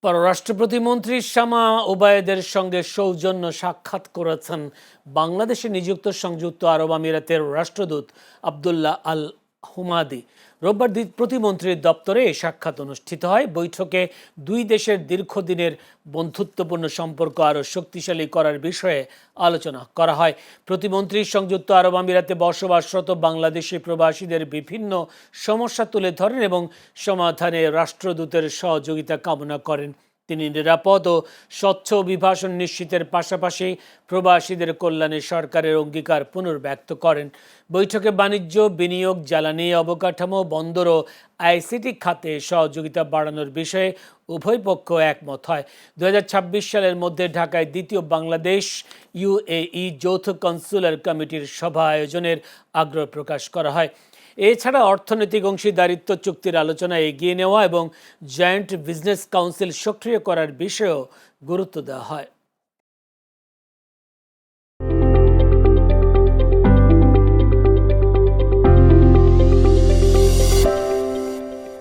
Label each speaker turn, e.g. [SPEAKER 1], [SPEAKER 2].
[SPEAKER 1] পররাষ্ট্র প্রতিমন্ত্রী শামা ওবায়েদের সঙ্গে সৌজন্য সাক্ষাৎ করেছেন বাংলাদেশে নিযুক্ত সংযুক্ত আরব আমিরাতের রাষ্ট্রদূত আবদুল্লাহ আল হুমাদি। রোববার প্রতিমন্ত্রীর দপ্তরে এই সাক্ষাৎ অনুষ্ঠিত হয়। বৈঠকে দুই দেশের দীর্ঘদিনের বন্ধুত্বপূর্ণ সম্পর্ক আরও শক্তিশালী করার বিষয়ে আলোচনা করা হয়। প্রতিমন্ত্রী সংযুক্ত আরব আমিরাতে বসবাসরত বাংলাদেশি প্রবাসীদের বিভিন্ন সমস্যা তুলে ধরেন এবং সমাধানে রাষ্ট্রদূতের সহযোগিতা কামনা করেন। তিনি নিরাপদ ও স্বচ্ছ অভিবাসন নিশ্চিতের পাশাপাশি প্রবাসীদের কল্যাণে সরকারের অঙ্গীকার পুনর্ব্যক্ত করেন। বৈঠকে বাণিজ্য, বিনিয়োগ, জ্বালানি, অবকাঠামো, বন্দর ও আইসিটি খাতে সহযোগিতা বাড়ানোর বিষয়ে উভয় পক্ষ একমত হয়। 2026 সালের মধ্যে ঢাকায় দ্বিতীয় বাংলাদেশ ইউএই যৌথ কনসুলার কমিটির সভা আয়োজনের আগ্রহ প্রকাশ করা হয়। এছাড়া অর্থনৈতিক অংশীদারিত্ব চুক্তির আলোচনা এগিয়ে নেওয়া এবং জয়েন্ট বিজনেস কাউন্সিল সক্রিয় করার বিষয়েও গুরুত্ব দেওয়া হয়।